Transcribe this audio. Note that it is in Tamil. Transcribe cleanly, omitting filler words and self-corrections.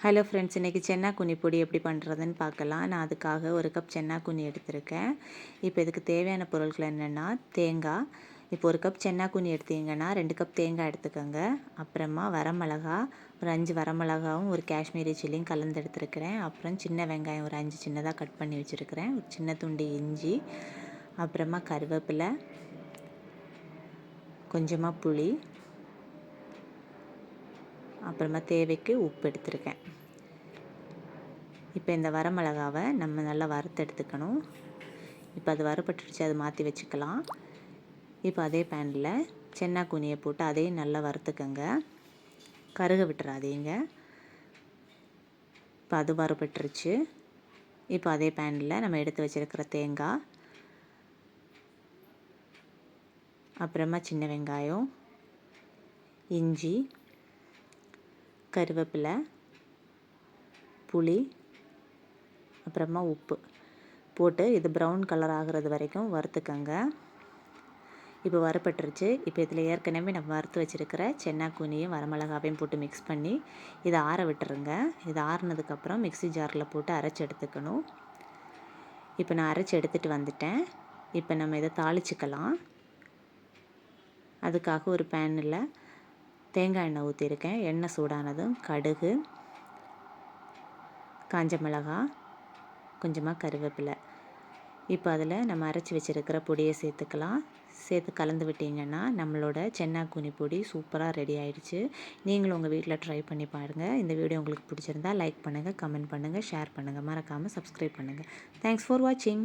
ஹலோ ஃப்ரெண்ட்ஸ், இன்றைக்கி சென்னா குனி பொடி எப்படி பண்ணுறதுன்னு பார்க்கலாம். நான் அதுக்காக ஒரு கப் சென்னா குனி எடுத்திருக்கேன். இப்போ இதுக்கு தேவையான பொருட்கள் என்னென்னா, தேங்காய். இப்போ ஒரு கப் சென்னா குனி எடுத்தீங்கன்னா 2 கப் தேங்காய் எடுத்துக்கோங்க. அப்புறமா வரமிளகா, ஒரு 5 வரமிளகாவும் ஒரு காஷ்மீரி சில்லியும் கலந்து எடுத்துருக்கிறேன். அப்புறம் சின்ன வெங்காயம் ஒரு 5 சின்னதாக கட் பண்ணி வச்சுருக்கிறேன். ஒரு சின்ன துண்டு இஞ்சி, அப்புறமா கருவேப்பிலை, கொஞ்சமாக புளி, அப்புறமா தேவைக்கு உப்பு எடுத்துருக்கேன். இப்போ இந்த வரமிளகாவை நம்ம நல்லா வறுத்து எடுத்துக்கணும். இப்போ அது வறுபட்டுடுச்சு, அது மாற்றி வச்சுக்கலாம். இப்போ அதே பேனில் சென்னா குனியை போட்டு அதையும் நல்லா வறுத்துக்கங்க, கருக விட்டுறாதீங்க. இப்போ அது வறுபட்டுருச்சு. இப்போ அதே பேனில் நம்ம எடுத்து வச்சுருக்கிற தேங்காய், அப்புறமா சின்ன வெங்காயம், இஞ்சி, கருவேப்பிலை, புளி, அப்புறமா உப்பு போட்டு இது ப்ரௌன் கலர் ஆகிறது வரைக்கும் வறுத்துக்கங்க. இப்போ வறுபட்டுருச்சு. இப்போ இதில் ஏற்கனவே நம்ம வறுத்து வச்சுருக்கிற சென்னா குனியும் வரமிளகாவையும் போட்டு மிக்ஸ் பண்ணி இதை ஆற விட்டுருங்க. இது ஆறுனதுக்கப்புறம் மிக்ஸி ஜாரில் போட்டு அரைச்சி எடுத்துக்கணும். இப்போ நான் அரைச்சி எடுத்துகிட்டு வந்துட்டேன். இப்போ நம்ம இதை தாளிச்சிக்கலாம். அதுக்காக ஒரு பேனில் தேங்காய் எண்ணெய் ஊற்றிருக்கேன். எண்ணெய் சூடானதும் கடுகு, காஞ்ச மிளகாய், கொஞ்சமாக கருவேப்பிலை. இப்போ அதில் நம்ம அரைச்சி வச்சுருக்கிற பொடியை சேர்த்துக்கலாம். சேர்த்து கலந்து விட்டிங்கன்னா நம்மளோட சென்னா குனி பொடி சூப்பராக ரெடி ஆகிடுச்சு. நீங்களும் உங்கள் வீட்டில் ட்ரை பண்ணி பாருங்கள். இந்த வீடியோ உங்களுக்கு பிடிச்சிருந்தா லைக் பண்ணுங்கள், கமெண்ட் பண்ணுங்கள், ஷேர் பண்ணுங்கள். மறக்காமல் சப்ஸ்கிரைப் பண்ணுங்கள். தேங்க்ஸ் ஃபார் வாட்சிங்.